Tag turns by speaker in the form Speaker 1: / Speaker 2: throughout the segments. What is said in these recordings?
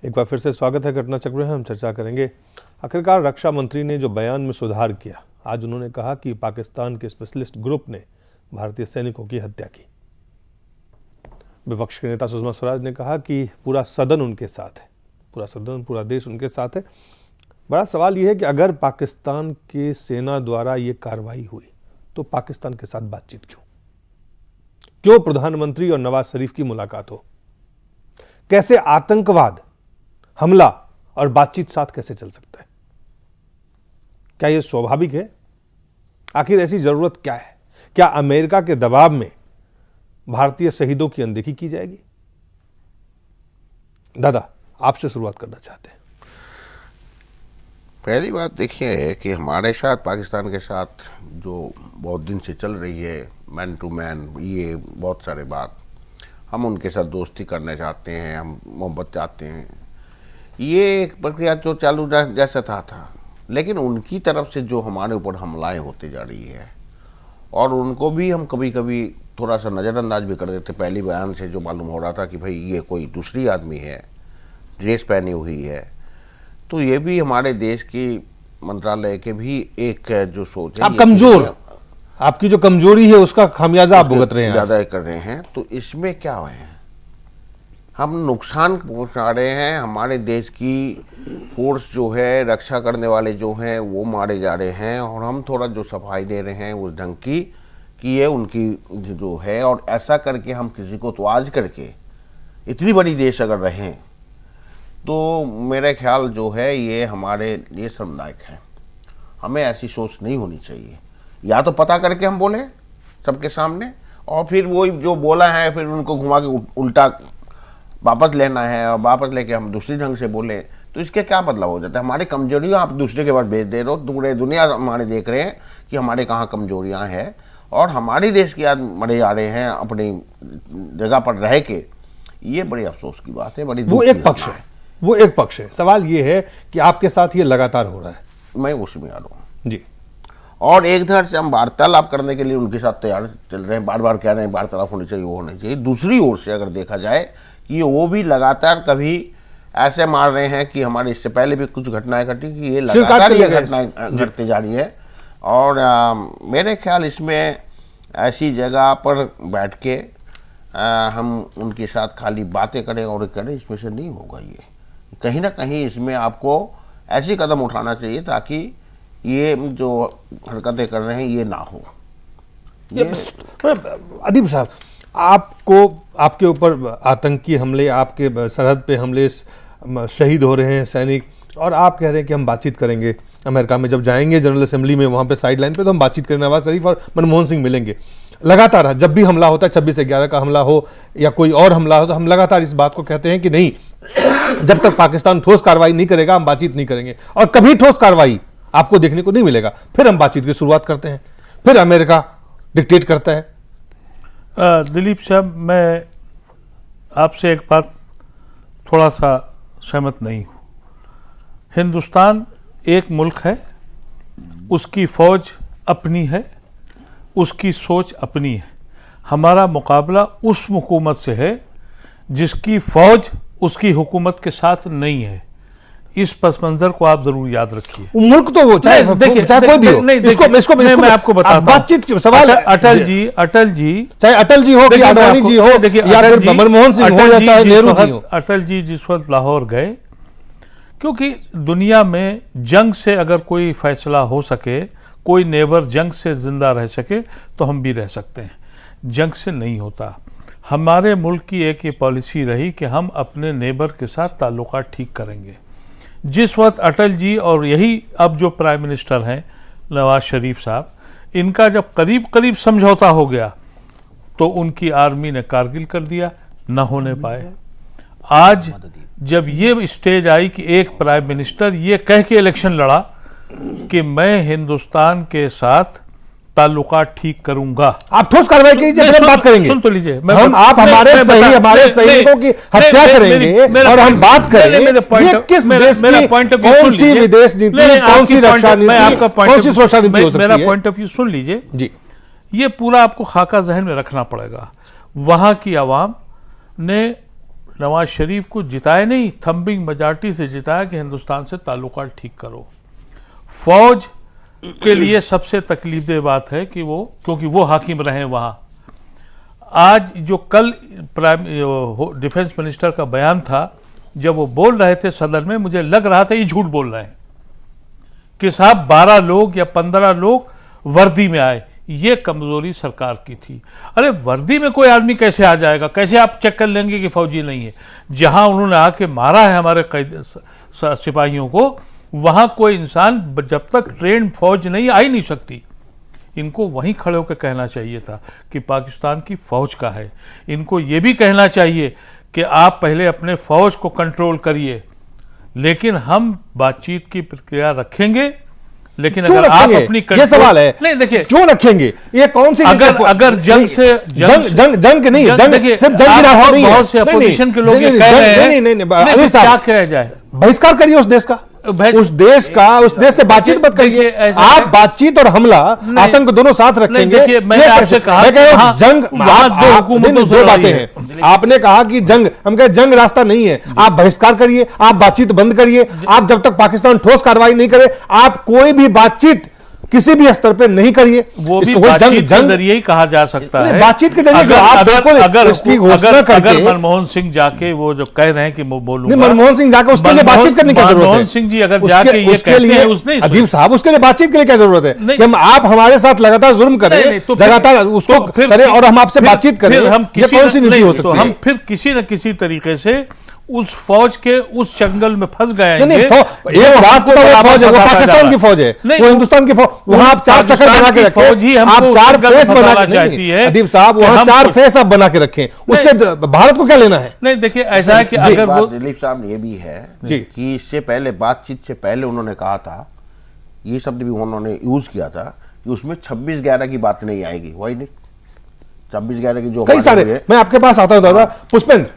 Speaker 1: एक बार फिर से स्वागत है घटना चक्र में। हम चर्चा करेंगे आखिरकार रक्षा मंत्री ने जो बयान में सुधार किया। आज उन्होंने कहा कि पाकिस्तान के स्पेशलिस्ट ग्रुप ने भारतीय सैनिकों की हत्या की। विपक्ष के नेता सुषमा स्वराज ने कहा कि पूरा सदन उनके साथ है, पूरा सदन, पूरा देश उनके साथ है। बड़ा सवाल यह है कि अगर पाकिस्तान की सेना द्वारा ये कार्रवाई हुई तो पाकिस्तान के साथ बातचीत क्यों प्रधानमंत्री और नवाज शरीफ की मुलाकात हो? कैसे आतंकवाद, हमला और बातचीत साथ कैसे चल सकता है? क्या यह स्वाभाविक है? आखिर ऐसी जरूरत क्या है? क्या अमेरिका के दबाव में भारतीय शहीदों की अनदेखी की जाएगी? दादा, आपसे शुरुआत करना चाहते हैं।
Speaker 2: पहली बात देखिए कि हमारे साथ पाकिस्तान के साथ जो बहुत दिन से चल रही है मैन टू मैन, ये बहुत सारे बात, हम उनके साथ दोस्ती करना चाहते हैं, हम मोहब्बत चाहते हैं, ये एक प्रक्रिया जो चालू जैसा था। लेकिन उनकी तरफ से जो हमारे ऊपर हमलाएं होती जा रही है और उनको भी हम कभी कभी थोड़ा सा नज़रअंदाज भी कर देते। पहली बयान से जो मालूम हो रहा था कि भाई ये कोई दूसरी आदमी है, ड्रेस पहनी हुई है, तो ये भी हमारे देश की मंत्रालय के भी एक जो सोच है,
Speaker 1: आप कमजोर, आपकी जो कमजोरी है उसका खामियाजा आप भुगत रहे हैं,
Speaker 2: ज्यादा कर रहे हैं। तो इसमें क्या है, हम नुकसान पहुंचा रहे हैं। हमारे देश की फोर्स जो है, रक्षा करने वाले जो हैं वो मारे जा रहे हैं और हम थोड़ा जो सफाई दे रहे हैं उस ढंग की कि ये उनकी जो है। और ऐसा करके हम किसी को तवाज करके इतनी बड़ी देश अगर रहें तो मेरा ख्याल जो है ये हमारे लिए शर्मनाक है। हमें ऐसी सोच नहीं होनी चाहिए। या तो पता करके हम बोले सबके सामने और फिर वो जो बोला है फिर उनको घुमा के उल्टा वापस लेना है और वापस लेके हम दूसरी ढंग से बोले, तो इसके क्या मतलब हो जाता है? हमारी कमजोरियाँ आप दूसरे के पास भेज दे रहे हो। पूरे दुनिया हमारे देख रहे हैं कि हमारे कहाँ कमजोरियाँ हैं और हमारी देश की आज मरे जा रहे हैं अपनी जगह पर रह के। ये बड़ी अफसोस की बात है। बड़ी
Speaker 1: वो एक पक्ष है, वो एक पक्ष है। सवाल ये है कि आपके साथ ये लगातार हो रहा है।
Speaker 2: मैं उसी में आ रहा हूँ
Speaker 1: जी।
Speaker 2: और एक तरह से हम वार्तालाप करने के लिए उनके साथ तैयार चल रहे हैं, बार बार कह रहे हैं वार्तालाप होनी चाहिए, वो होनी चाहिए। दूसरी ओर से अगर देखा जाए कि वो भी लगातार कभी ऐसे मार रहे हैं कि हमारे इससे पहले भी कुछ घटनाएं घटी कि ये लगातार ये घटनाएं घटती जा रही है। और मेरे ख्याल इसमें ऐसी जगह पर बैठ के हम उनके साथ खाली बातें करें और करें, इसमें से नहीं होगा। ये कहीं ना कहीं इसमें आपको ऐसी कदम उठाना चाहिए ताकि ये जो हरकतें कर रहे हैं ये ना हो।
Speaker 1: अदीब साहब, आपको, आपके ऊपर आतंकी हमले, आपके सरहद पे हमले, शहीद हो रहे हैं सैनिक, और आप कह रहे हैं कि हम बातचीत करेंगे। अमेरिका में जब जाएंगे जनरल असेंबली में, वहाँ पे साइड लाइन पे, तो हम बातचीत करेंगे, नवाज शरीफ और मनमोहन सिंह मिलेंगे। लगातार जब भी हमला होता है, 26/11 का हमला हो या कोई और हमला हो, तो हम लगातार इस बात को कहते हैं कि नहीं, जब तक पाकिस्तान ठोस कार्रवाई नहीं करेगा हम बातचीत नहीं करेंगे। और कभी ठोस कार्रवाई आपको देखने को नहीं मिलेगा। फिर हम बातचीत की शुरुआत करते हैं, फिर अमेरिका डिक्टेट करता है।
Speaker 3: दिलीप साहब, मैं आपसे एक बात थोड़ा सा सहमत नहीं हूँ। हिंदुस्तान एक मुल्क है, उसकी फौज अपनी है, उसकी सोच अपनी है। हमारा मुकाबला उस हुकूमत से है जिसकी फौज उसकी हुकूमत के साथ नहीं है। इस पस मंजर को आप जरूर याद रखिए।
Speaker 1: मुल्क तो वो चाहे कोई भी हो, इसको
Speaker 3: मैं आपको बताता हूं।
Speaker 1: बातचीत क्यों? सवाल
Speaker 3: अटल जी
Speaker 1: चाहे अटल जी हो कि आडवाणी जी हो या फिर मनमोहन सिंह हो या चाहे नेहरू जी हो।
Speaker 3: अटल जी जिस वक्त लाहौर गए, क्योंकि दुनिया में जंग से अगर कोई फैसला हो सके, कोई नेबर जंग से जिंदा रह सके तो हम भी रह सकते हैं, जंग से नहीं होता। हमारे मुल्क की एक ये पॉलिसी रही कि हम अपने नेबर के साथ ताल्लुकात ठीक करेंगे। जिस वक्त अटल जी और यही अब जो प्राइम मिनिस्टर हैं नवाज शरीफ साहब, इनका जब करीब करीब समझौता हो गया तो उनकी आर्मी ने कारगिल कर दिया, न होने पाए। आज जब ये स्टेज आई कि एक प्राइम मिनिस्टर ये कह के इलेक्शन लड़ा कि मैं हिंदुस्तान के साथ ताल्लुकात ठीक करूंगा,
Speaker 1: आप ठोस कार्रवाई कीजिए, फिर हम बात करेंगे।
Speaker 3: सुन तो लीजिए,
Speaker 1: आप हमारे सैनिकों की हत्या करेंगे और हम बात करेंगे किस देश की कौन सी विदेश नीति, कौन सी रक्षा नीति, कौन सी सुरक्षा नीति हो सकती है।
Speaker 3: मेरा पॉइंट ऑफ व्यू सुन लीजिए
Speaker 1: जी।
Speaker 3: ये पूरा आपको खाका जहन में रखना पड़ेगा। वहां की आवाम ने नवाज शरीफ को जिताया नहीं, थम्बिंग मेजॉरिटी से जिताया कि हिंदुस्तान से ताल्लुकात ठीक करो। फौज के लिए सबसे तकलीफदेह बात है कि वो, क्योंकि वो हाकिम रहे वहां। आज जो कल डिफेंस मिनिस्टर का बयान था, जब वो बोल रहे थे सदन में, मुझे लग रहा था ये झूठ बोल रहे हैं कि साहब 12 लोग या 15 लोग वर्दी में आए। ये कमजोरी सरकार की थी। अरे वर्दी में कोई आदमी कैसे आ जाएगा? कैसे आप चेक कर लेंगे कि फौजी नहीं है? जहां उन्होंने आके मारा है हमारे सिपाहियों को, वहां कोई इंसान जब तक ट्रेन फौज नहीं आई नहीं सकती। इनको वहीं खड़े होकर कहना चाहिए था कि पाकिस्तान की फौज का है। इनको ये भी कहना चाहिए कि आप पहले अपने फौज को कंट्रोल करिए, लेकिन हम बातचीत की प्रक्रिया रखेंगे। लेकिन अगर आप अपनी
Speaker 1: ये सवाल है,
Speaker 3: नहीं देखिए
Speaker 1: क्यों रखेंगे? ये कौन सी
Speaker 3: अगर जंग से
Speaker 1: जंग नहीं, जंग सिर्फ जंग की रास्ता नहीं है।
Speaker 3: बहुत से अपोजिशन के लोग ये कह रहे हैं, क्या किया जाए?
Speaker 1: बहिष्कार करिए उस देश का, उस देश से बातचीत मत करिए। आप बातचीत और हमला, आतंक दोनों साथ रखेंगे।
Speaker 3: मैंने आपसे कहा
Speaker 1: जंग, दो बातें हैं। आपने कहा कि जंग, हम कहे जंग रास्ता नहीं है। आप बहिष्कार करिए, आप बातचीत बंद करिए। आप जब तक पाकिस्तान ठोस कार्रवाई नहीं करे, आप कोई भी बातचीत किसी भी स्तर पे नहीं करिए।
Speaker 3: वो भी बातचीत के जरिए ही कहा जा सकता है।
Speaker 1: बातचीत के जरिए
Speaker 3: अगर मनमोहन सिंह जाके वो जो कह रहे हैं कि बोलूंगा,
Speaker 1: मनमोहन सिंह जाके उसके लिए बातचीत करने की जरूरत है।
Speaker 3: मनमोहन सिंह जी अगर जाके ये कहते हैं, उसने
Speaker 1: अदीब साहब उसके लिए बातचीत के लिए क्या जरूरत है? कि हम आप हमारे साथ लगातार जुल्म करें, लगातार उसको करें और हम आपसे बातचीत करें, ये कौन सी नीति हो सकती है?
Speaker 3: हम फिर किसी न किसी तरीके से उस फौज के उस जंगल में फंस गए।
Speaker 1: एक राष्ट्र का फौज है, वो पाकिस्तान की फौज है, वो हिंदुस्तान की फौज। वहां आप 4 शक्ल बना के रखें, आप 4 फेस बना के, अदीब साहब वहां 4 फेस आप बना के रखें, उससे भारत को क्या लेना है?
Speaker 3: नहीं देखिए, ऐसा है कि अगर वो
Speaker 2: दिलीप साहब ये भी है कि इससे पहले, बातचीत से पहले उन्होंने कहा था, ये शब्द भी उन्होंने यूज किया था कि उसमें 26/11 की बात नहीं आएगी। वही नहीं, 26/11 की जो
Speaker 1: कई सारे, मैं आपके पास आता हूं दादा पुष्पेंद्र।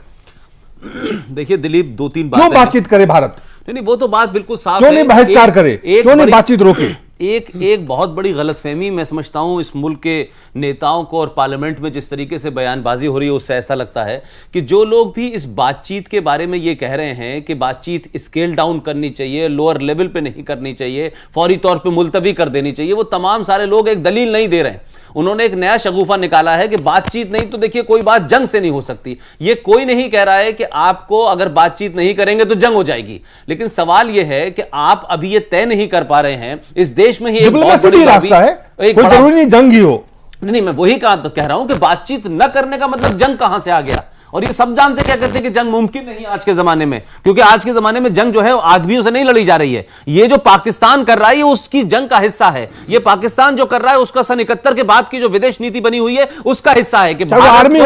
Speaker 4: देखिए दिलीप, 2-3 बातें
Speaker 1: क्यों बातचीत करे भारत?
Speaker 4: नहीं, वो तो बात बिल्कुल साफ है।
Speaker 1: क्यों नहीं बहिष्कार करे? क्यों नहीं बातचीत रोके?
Speaker 4: एक बहुत बड़ी गलतफहमी मैं समझता हूं इस मुल्क के नेताओं को, और पार्लियामेंट में जिस तरीके से बयानबाजी हो रही है उससे ऐसा लगता है कि जो लोग भी इस बातचीत के बारे में ये कह रहे हैं कि बातचीत स्केल डाउन करनी चाहिए, लोअर लेवल पे नहीं करनी चाहिए, फौरी तौर पे मुलतवी कर देनी चाहिए, वो तमाम सारे लोग एक दलील नहीं दे रहे हैं। उन्होंने एक नया शगुफा निकाला है कि बातचीत नहीं तो देखिए कोई बात जंग से नहीं हो सकती। ये कोई नहीं कह रहा है कि आपको अगर बातचीत नहीं करेंगे तो जंग हो जाएगी, लेकिन सवाल यह है कि आप अभी ये तय नहीं कर पा रहे हैं। इस देश में ही एक बहुत बड़ी
Speaker 1: रास्ता है, कोई जरूरी नहीं जंग ही हो।
Speaker 4: नहीं, मैं वही कह रहा हूं कि बातचीत न करने का मतलब जंग कहां से आ गया? और ये सब जानते क्या कहते हैं कि जंग मुमकिन नहीं आज के जमाने में, क्योंकि आज के जमाने में जंग जो है आदमियों से नहीं लड़ी जा रही है। ये जो पाकिस्तान कर रहा है ये उसकी जंग का हिस्सा है। ये पाकिस्तान जो कर रहा है उसका सन 71 के बाद की जो विदेश नीति बनी हुई है उसका हिस्सा है कि भारत को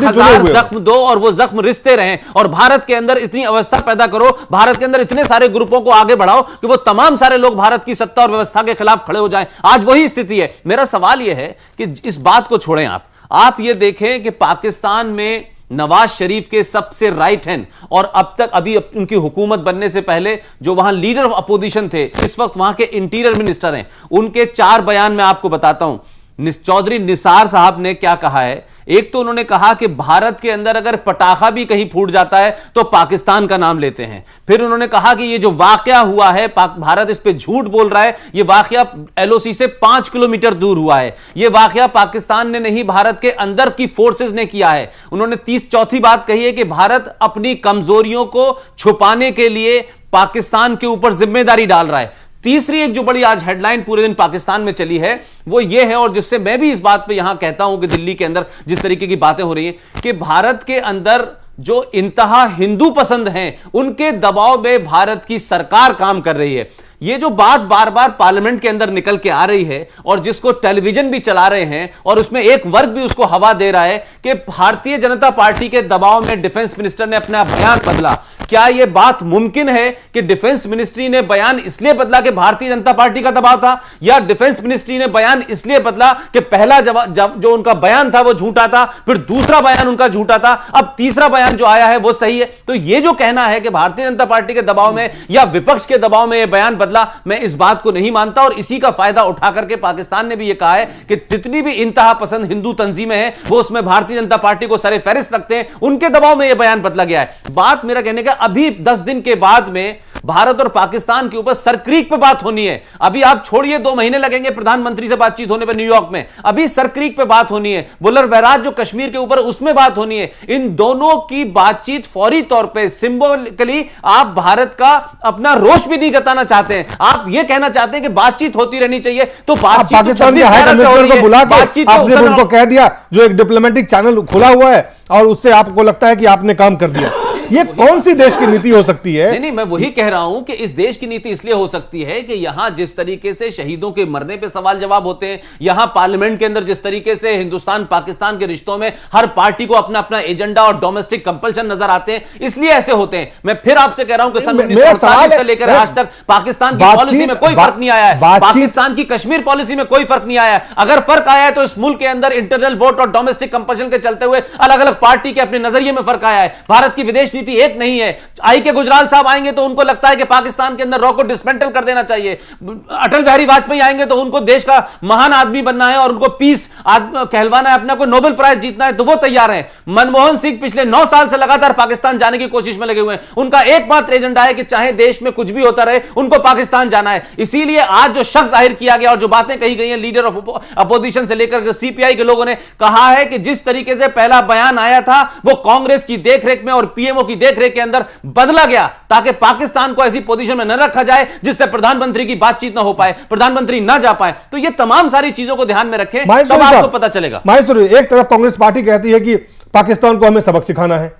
Speaker 4: 1000 जख्म दो और वो जख्म रिश्ते रहें, और भारत के अंदर इतनी अवस्था पैदा करो, भारत के अंदर इतने सारे ग्रुपों को आगे बढ़ाओ कि वो तमाम सारे लोग भारत की सत्ता और व्यवस्था के खिलाफ खड़े हो जाएं। आज वही स्थिति है। मेरा सवाल यह है कि इस बात को छोड़ें, आप ये देखें कि पाकिस्तान में नवाज शरीफ के सबसे राइट हैंड, और अब तक अभी उनकी हुकूमत बनने से पहले जो वहां लीडर ऑफ अपोजिशन थे, इस वक्त वहां के इंटीरियर मिनिस्टर हैं, उनके 4 बयान मैं आपको बताता हूं। चौधरी निसार साहब ने क्या कहा है? एक तो उन्होंने कहा कि भारत के अंदर अगर पटाखा भी कहीं फूट जाता है तो पाकिस्तान का नाम लेते हैं। फिर उन्होंने कहा कि ये जो वाकया हुआ है, भारत इस पे झूठ बोल रहा है, ये वाकया एलओसी से 5 किलोमीटर दूर हुआ है, ये वाकया पाकिस्तान ने नहीं भारत के अंदर की फोर्सेस ने किया है। उन्होंने 34 बात कही है कि भारत अपनी कमजोरियों को छुपाने के लिए पाकिस्तान के ऊपर जिम्मेदारी डाल रहा है। तीसरी एक जो बड़ी आज हेडलाइन पूरे दिन पाकिस्तान में चली है वो ये है, और जिससे मैं भी इस बात पे यहां कहता हूं कि दिल्ली के अंदर जिस तरीके की बातें हो रही हैं कि भारत के अंदर जो इंतहा हिंदू पसंद हैं उनके दबाव में भारत की सरकार काम कर रही है। ये जो बात बार बार पार्लियामेंट के अंदर निकल के आ रही है और जिसको टेलीविजन भी चला रहे हैं और उसमें एक वर्ग भी उसको हवा दे रहा है कि भारतीय जनता पार्टी के दबाव में डिफेंस मिनिस्टर ने अपना बयान बदला। क्या यह बात मुमकिन है कि डिफेंस मिनिस्ट्री ने बयान इसलिए बदला कि भारतीय जनता पार्टी का दबाव था, या डिफेंस मिनिस्ट्री ने बयान इसलिए बदला कि पहला जो उनका बयान था वो झूठा था, फिर दूसरा बयान उनका झूठा था, अब तीसरा बयान जो आया है वो सही है? तो यह जो कहना है कि भारतीय जनता पार्टी के दबाव में या विपक्ष के दबाव में यह बयान बदला, मैं इस बात को नहीं मानता। और इसी का फायदा उठा करके पाकिस्तान ने भी यह कहा है कि जितनी भी इंतहा पसंद हिंदू तंजीमें हैं वो उसमें भारतीय जनता पार्टी को सरे फहरिस्त रखते हैं, उनके दबाव में यह बयान बदला गया है। बात मेरा कहने का, अभी 10 दिन के बाद में भारत और पाकिस्तान के ऊपर सरक्रीक पे बात होनी है। अभी आप छोड़िए 2 महीने लगेंगे प्रधानमंत्री से बातचीत होने पर न्यूयॉर्क में, अभी सरक्रीक पे बात होनी है। वुलर बैराज जो कश्मीर के ऊपर, उसमें बात होनी है। इन दोनों की बातचीत फौरी तौर पे सिंबॉलिकली आप भारत का अपना रोष भी नहीं जताना चाहते हैं, आप ये कहना चाहते हैं कि बातचीत होती रहनी चाहिए। तो बातचीत
Speaker 1: पाकिस्तान के हाई कमिश्नर को बुला के आपने उनको कह दिया, जो एक डिप्लोमेटिक चैनल खुला हुआ है, और उससे आपको लगता है कि आपने काम कर दिया। ये कौन सी देश की नीति हो सकती है?
Speaker 4: नहीं, मैं वही कह रहा हूं कि इस देश की नीति इसलिए हो सकती है कि यहां जिस तरीके से शहीदों के मरने पे सवाल जवाब होते हैं, यहां पार्लियामेंट के अंदर जिस तरीके से हिंदुस्तान पाकिस्तान के रिश्तों में हर पार्टी को अपना अपना एजेंडा और डोमेस्टिक कंपल्शन नजर आते हैं, इसलिए ऐसे होते हैं। मैं फिर आपसे कह रहा हूं कि सन 1947 से लेकर आज तक पाकिस्तान की पॉलिसी में कोई फर्क नहीं आया है, पाकिस्तान की कश्मीर पॉलिसी में कोई फर्क नहीं आया है। अगर फर्क आया है तो इस मुल्क के अंदर इंटरनल वोट और डोमेस्टिक कंपल्शन के चलते हुए अलग अलग पार्टी के अपने नजरिए में फर्क आया है। भारत की विदेश नीति एक नहीं है। आई के गुजराल साहब आएंगे तो उनको लगता है कि पाकिस्तान के अंदर रॉ को डिसमेंटल कर देना चाहिए। अटल बिहारी वाजपेयी आएंगे तो उनको देश का महान आदमी बनना है और उनको पीस कहलवाना है, अपना को नोबेल प्राइज जीतना है, तो वो तैयार हैं। मनमोहन सिंह पिछले 9 साल से लगातार पाकिस्तान जाने की कोशिश में लगे हुए हैं। उनका एकमात्र एजेंडा है कि चाहे देश में कुछ भी होता रहे, उनको पाकिस्तान जाना है। इसीलिए आज जो शख्स जाहिर किया गया और जो बातें कही गई हैं लीडर ऑफ अपोजिशन से लेकर सीपीआई के लोगों ने कहा है कि जिस तरीके से पहला बयान आया था वो कांग्रेस की देखरेख में और पीएमओ की देखरेख के अंदर बदला गया, ताकि पाकिस्तान को ऐसी पोजीशन में न रखा जाए जिससे प्रधानमंत्री की बातचीत ना हो पाए, प्रधानमंत्री ना जा पाए। तो ये तमाम सारी चीजों को ध्यान में रखें, तब आपको पता चलेगा।
Speaker 1: एक तरफ कांग्रेस पार्टी कहती है कि पाकिस्तान को हमें सबक सिखाना है,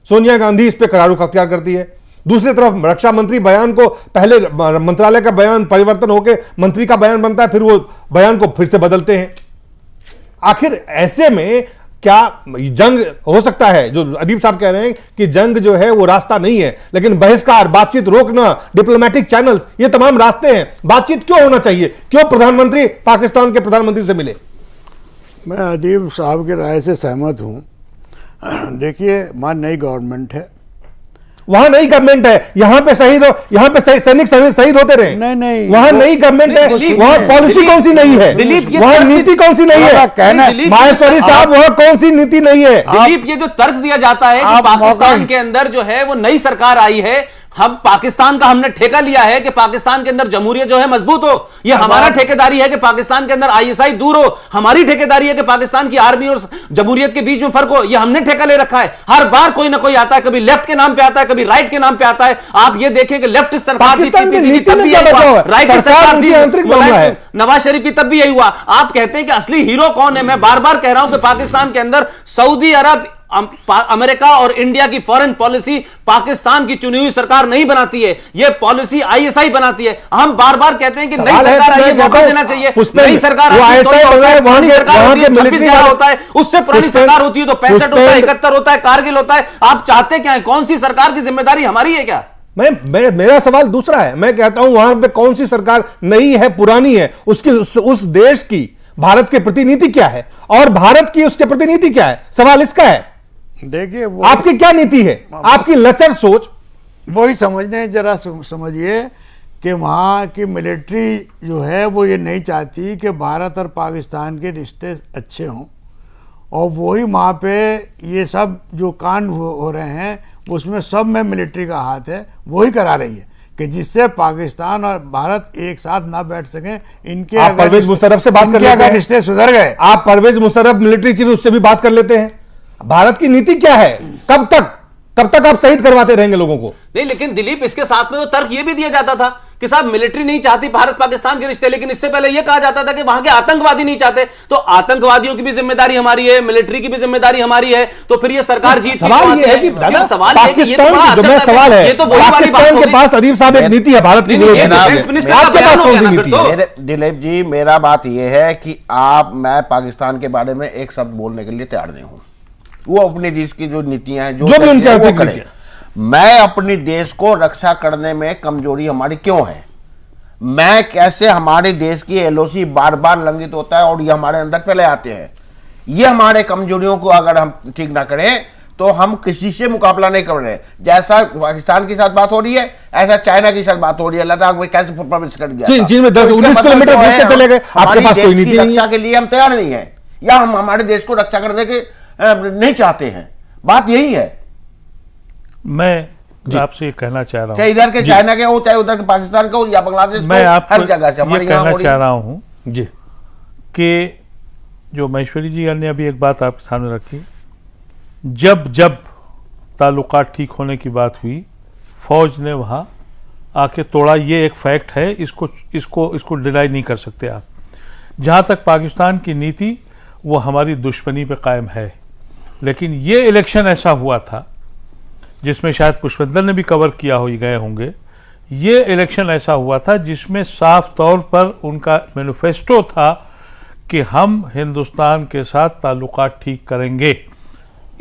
Speaker 1: सोनिया गांधी इस पर करार रुख अख्तियार करती है। दूसरी तरफ रक्षा मंत्री बयान को, पहले मंत्रालय का बयान परिवर्तन होकर मंत्री का बयान बनता है, फिर वो बयान को फिर से बदलते हैं। आखिर ऐसे में क्या जंग हो सकता है? जो अदीब साहब कह रहे हैं कि जंग जो है वो रास्ता नहीं है, लेकिन बहिष्कार, बातचीत रोकना, डिप्लोमेटिक चैनल्स, ये तमाम रास्ते हैं। बातचीत क्यों होना चाहिए? क्यों प्रधानमंत्री पाकिस्तान के प्रधानमंत्री से मिले?
Speaker 5: मैं अदीब साहब की राय से सहमत हूं। देखिए, वहां नई गवर्नमेंट है,
Speaker 1: वहां नई गवर्नमेंट है, यहाँ पे शहीद हो, यहाँ पे सैनिक शहीद होते रहे।
Speaker 5: नहीं,
Speaker 1: वहां नई गवर्नमेंट है, वहां पॉलिसी कौन सी नहीं है, वहां नीति कौन सी नहीं है?
Speaker 5: कहना
Speaker 1: माहेश्वरी साहब, वहां कौन सी नीति नहीं है?
Speaker 4: दिलीप, ये जो तर्क दिया जाता है कि पाकिस्तान के अंदर जो है वो नई सरकार आई है, हम पाकिस्तान का हमने ठेका लिया है कि पाकिस्तान के अंदर जमहूरियत जो है मजबूत हो, ये हमारा ठेकेदारी है कि पाकिस्तान के अंदर आईएसआई दूर हो, हमारी ठेकेदारी है कि पाकिस्तान की आर्मी और जमहूरियत के बीच में फर्क हो, ये हमने ठेका ले रखा है। हर बार कोई ना कोई आता है, कभी लेफ्ट के नाम पे आता है, कभी राइट के नाम पे आता है। आप ये देखें कि लेफ्ट सरकार थी तब भी यही हुआ, राइट की सरकार थी नवाज शरीफ की तब भी यही हुआ। आप कहते हैं कि असली हीरो कौन है? मैं बार बार कह रहा हूं कि पाकिस्तान के अंदर सऊदी अरब, अमेरिका और इंडिया की फॉरेन पॉलिसी पाकिस्तान की चुनी हुई सरकार नहीं बनाती है, यह पॉलिसी आईएसआई बनाती है। हम बार बार कहते हैं कि नई सरकार आई है, मौका देना चाहिए। नई सरकार होता है, उससे पुरानी सरकार होती है तो 65 होता है, 71 होता है, कारगिल होता है। आप चाहते क्या है? कौन सी सरकार की जिम्मेदारी हमारी है क्या?
Speaker 1: मेरा सवाल दूसरा है। मैं कहता हूं वहां पे कौन सी सरकार नई है, पुरानी है, उसकी उस देश की भारत के प्रति नीति क्या है और भारत की उसके प्रति नीति क्या है? सवाल इसका है।
Speaker 5: देखिए,
Speaker 1: आपकी क्या नीति है? आपकी लचर सोच
Speaker 5: वही समझने, जरा समझिए कि वहाँ की मिलिट्री जो है वो ये नहीं चाहती कि भारत और पाकिस्तान के रिश्ते अच्छे हों, और वही वहाँ पे ये सब जो कांड हो रहे हैं उसमें सब में मिलिट्री का हाथ है, वही करा रही है कि जिससे पाकिस्तान और भारत एक साथ ना बैठ सकें। इनके
Speaker 1: आप परवेज मुशर्रफ से बात कर लेते हैं,
Speaker 5: रिश्ते सुधर गए।
Speaker 1: आप परवेज मुशर्रफ मिलिट्री चीफ, उससे भी बात कर लेते हैं। भारत की नीति क्या है? कब तक आप शहीद करवाते रहेंगे लोगों को?
Speaker 4: नहीं, लेकिन दिलीप, इसके साथ में तो तर्क यह भी दिया जाता था कि साहब मिलिट्री नहीं चाहती भारत पाकिस्तान के रिश्ते, लेकिन इससे पहले यह कहा जाता था कि वहां के आतंकवादी नहीं चाहते, तो आतंकवादियों की भी जिम्मेदारी हमारी है, मिलिट्री की भी जिम्मेदारी हमारी है। तो फिर ये सरकार जीत
Speaker 1: सवाल ये है कि दादा, पाकिस्तान जो मैं सवाल है, पाकिस्तान के पास अदीब साहब एक नीति है भारत की, आपके पास कौन सी नीति है?
Speaker 2: दिलीप जी, मेरा बात यह है कि मैं पाकिस्तान के बारे में एक शब्द बोलने के लिए तैयार नहीं हूं। वो अपने देश की जो नीतियां हैं, जो भी उनके मैं अपने देश को रक्षा करने में कमजोरी हमारी क्यों है, मैं कैसे हमारे देश की एलओसी बार बार लंघित होता है और ये हमारे अंदर पहले आते हैं। ये हमारे कमजोरियों को अगर हम ठीक ना करें तो हम किसी से मुकाबला नहीं कर रहे। जैसा पाकिस्तान के साथ बात हो रही है ऐसा चाइना के साथ बात हो रही है। लद्दाख में कैसे प्रवेश कर गया,
Speaker 1: चीन में 10-19 किलोमीटर घुस के चले गए, आपके पास कोई नीति नहीं है।
Speaker 2: रक्षा के लिए हम तैयार नहीं है या हम हमारे देश को रक्षा करने के नहीं चाहते हैं, बात यही है।
Speaker 3: मैं आपसे ये कहना चाह रहा हूँ,
Speaker 2: चाहे इधर के चाइना के हो चाहे उधर के पाकिस्तान का हो या बांग्लादेश,
Speaker 3: मैं आपको
Speaker 2: हर जगह से
Speaker 3: ये कहना चाह रहा हूँ
Speaker 1: जी
Speaker 3: कि जो महेश्वरी जी ने अभी एक बात आपके सामने रखी, जब ताल्लुकात ठीक होने की बात हुई फौज ने वहां आके तोड़ा, ये एक फैक्ट है, इसको डिनाई नहीं कर सकते आप। जहां तक पाकिस्तान की नीति वो हमारी दुश्मनी पे कायम है, लेकिन ये इलेक्शन ऐसा हुआ था जिसमें शायद पुष्पेंद्र ने भी कवर किया हो गए होंगे, ये इलेक्शन ऐसा हुआ था जिसमें साफ तौर पर उनका मैनिफेस्टो था कि हम हिंदुस्तान के साथ ताल्लुकात ठीक करेंगे,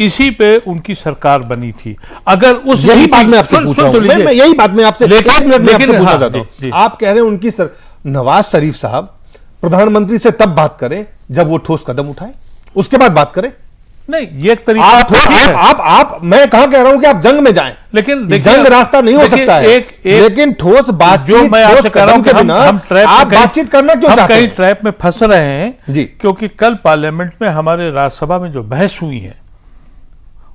Speaker 3: इसी पे उनकी सरकार बनी थी। अगर उस
Speaker 1: यही बात मैं आपसे पूछ रहा हूं, मैं यही बात मैं आपसे एक मिनट में आपसे पूछना चाहता हूं। आप कह रहे हैं उनकी नवाज शरीफ साहब प्रधानमंत्री से तब बात करें जब वो ठोस कदम उठाए, उसके बाद बात करें।
Speaker 3: नहीं, ये एक तरीका
Speaker 1: आप मैं कहां कह रहा हूं कि आप जंग में जाएं,
Speaker 3: लेकिन
Speaker 1: जंग रास्ता नहीं हो सकता है, लेकिन ठोस बातचीत,
Speaker 3: जो मैं आपसे कह रहा हूं कि हम ट्रैप
Speaker 1: आप बातचीत करना क्यों चाहते हैं?
Speaker 3: कहीं ट्रैप में फंस रहे हैं
Speaker 1: जी,
Speaker 3: क्योंकि कल पार्लियामेंट में हमारे राज्यसभा में जो बहस हुई है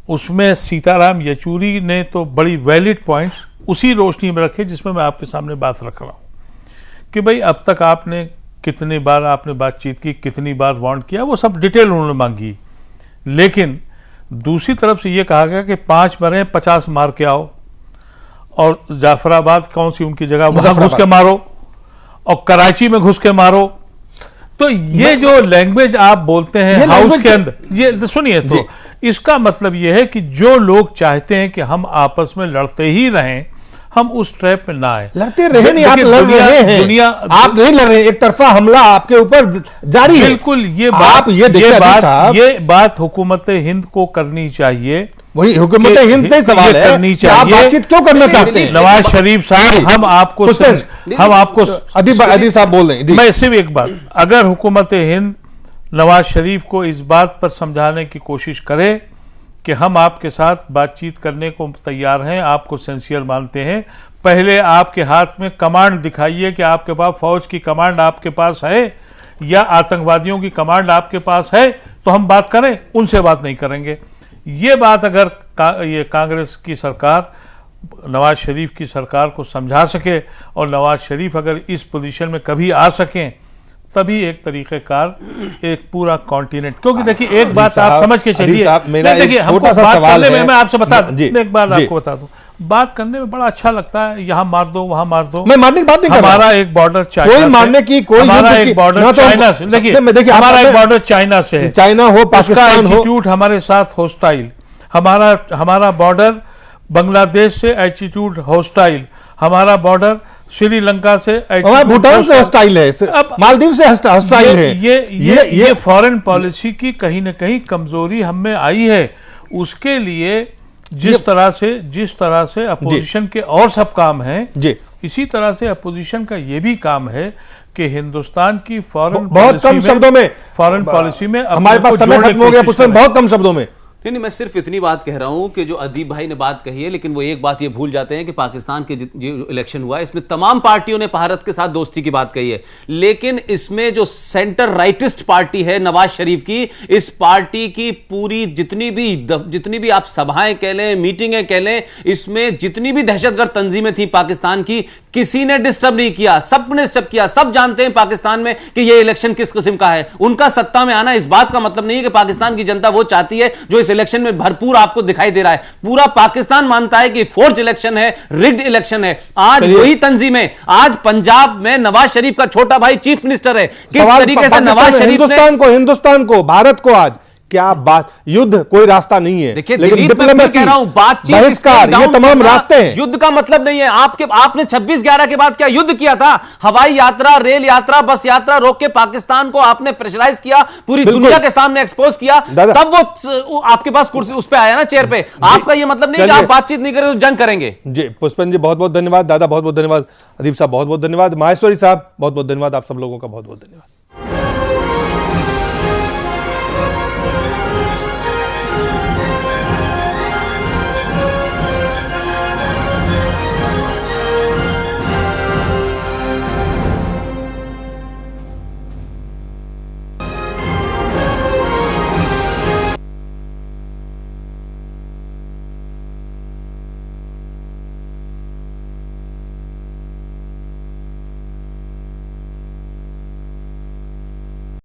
Speaker 3: उसमें सीताराम येचुरी ने तो बड़ी वैलिड पॉइंट्स उसी रोशनी में रखे जिसमें मैं आपके सामने बात रख रहा हूं कि भाई अब तक आपने कितनी बार आपने बातचीत की, कितनी बार वांट किया, वो सब डिटेल उन्होंने मांगी। लेकिन दूसरी तरफ से ये कहा गया कि 5 मरे 50 मार के आओ, और जाफराबाद कौन सी उनकी जगह, वहां घुस के मारो, और कराची में घुस के मारो। तो ये जो लैंग्वेज आप बोलते हैं हाउस के अंदर, ये सुनिए, तो इसका मतलब ये है कि जो लोग चाहते हैं कि हम आपस में लड़ते ही रहें, हम उस ट्रैप में ना आए।
Speaker 1: लड़ते रहे नहीं, आप लड़ रहे हैं, दुनिया आप नहीं लड़ रहे, एक तरफा हमला आपके ऊपर जारी है।
Speaker 3: बिल्कुल, ये बात हुकूमत हिंद को करनी चाहिए।
Speaker 1: वही हुकूमत हिंद से सवाल है
Speaker 3: करनी चाहिए,
Speaker 1: आप बातचीत क्यों करना चाहते हैं?
Speaker 3: नवाज शरीफ साहब, हम आपको
Speaker 1: अदीब साहब बोल रहे हैं।
Speaker 3: मैं सिर्फ एक बात, अगर हुकूमत हिंद नवाज शरीफ को इस बात पर समझाने की कोशिश करे कि हम आपके साथ बातचीत करने को तैयार हैं, आपको सिंसियर मानते हैं, पहले आपके हाथ में कमांड दिखाइए कि आपके पास फौज की कमांड आपके पास है या आतंकवादियों की कमांड आपके पास है, तो हम बात करें, उनसे बात नहीं करेंगे। ये बात अगर ये कांग्रेस की सरकार नवाज शरीफ की सरकार को समझा सके और नवाज शरीफ अगर इस पोजीशन में कभी आ सकें, तभी एक तरीकेकार एक पूरा कॉन्टिनेंट, क्योंकि देखिए एक बात आप समझ के चलिए, देखिए छोटा सा सवाल है, मैं आपसे बता दूं, एक बात आपको बता दूं, बात करने में बड़ा अच्छा लगता है, यहाँ मार दो वहां मार दो,
Speaker 1: मैं मारने की बात नहीं कर रहा।
Speaker 3: हमारा एक बॉर्डर चाइना,
Speaker 1: कोई मारने की कोई,
Speaker 3: हमारा एक बॉर्डर चाइना से, देखिए हमारा एक बॉर्डर चाइना से है,
Speaker 1: चाइना हो पाकिस्तान हो,
Speaker 3: एटीट्यूड हमारे साथ हॉस्टाइल, हमारा बॉर्डर बांग्लादेश से एटीट्यूड हॉस्टाइल, हमारा बॉर्डर श्रीलंका से,
Speaker 1: भूटान से हॉस्टाइल है, अब मालदीव से हॉस्टाइल है।
Speaker 3: ये फॉरेन पॉलिसी की कहीं ना कहीं कमजोरी हम में आई है। उसके लिए जिस तरह से अपोजिशन के और सब काम हैं, इसी तरह से अपोजिशन का ये भी काम है कि हिंदुस्तान की फॉरेन
Speaker 1: बहुत कम शब्दों में,
Speaker 3: फॉरेन पॉलिसी में
Speaker 1: हमारे पास समय खत्म हो गया, पुष्पन बहुत कम शब्दों में।
Speaker 4: नहीं, मैं सिर्फ इतनी बात कह रहा हूं कि जो अदीब भाई ने बात कही है, लेकिन वो एक बात ये भूल जाते हैं कि पाकिस्तान के जो इलेक्शन हुआ है इसमें तमाम पार्टियों ने भारत के साथ दोस्ती की बात कही है, लेकिन इसमें जो सेंटर राइटिस्ट पार्टी है नवाज शरीफ की, इस पार्टी की पूरी जितनी भी आप सभाएं कह लें, मीटिंगें कह लें, इसमें जितनी भी दहशतगर्द तंजीमें थी पाकिस्तान की, किसी ने डिस्टर्ब नहीं किया, सबने डिस्टर्ब किया। सब जानते हैं पाकिस्तान में कि यह इलेक्शन किस किस्म का है। उनका सत्ता में आना इस बात का मतलब नहीं है कि पाकिस्तान की जनता वो चाहती है जो इस इलेक्शन में भरपूर आपको दिखाई दे रहा है। पूरा पाकिस्तान मानता है कि फोर्ज इलेक्शन है, रिग्ड इलेक्शन है। आज वही तंजीमें, आज पंजाब में नवाज शरीफ का छोटा भाई चीफ मिनिस्टर है, किस तरीके से नवाज शरीफ
Speaker 1: हिंदुस्तान को, भारत को आज क्या बात, युद्ध कोई रास्ता नहीं है,
Speaker 4: देखिए
Speaker 1: लेकिन
Speaker 4: दिलीप, मैं फिर
Speaker 1: डिप्लोमेसी,
Speaker 4: कह रहा हूं, बातचीत,
Speaker 1: बहिष्कार, ये तमाम रास्ते हैं।
Speaker 4: युद्ध का मतलब नहीं है। आपने 26/11 के बाद क्या युद्ध किया था? हवाई यात्रा, रेल यात्रा, बस यात्रा रोक के पाकिस्तान को आपने प्रेशराइज किया, पूरी दुनिया के सामने एक्सपोज किया, तब वो आपके पास कुर्सी उस पे आया ना, चेयर पे। आपका ये मतलब नहीं कि आप बातचीत नहीं करें तो जंग करेंगे।
Speaker 1: जी पुष्पन जी बहुत बहुत धन्यवाद, दादा बहुत बहुत धन्यवाद, अदीब साहब बहुत बहुत धन्यवाद, माहेश्वरी साहब बहुत बहुत धन्यवाद, आप सब लोगों का बहुत बहुत धन्यवाद।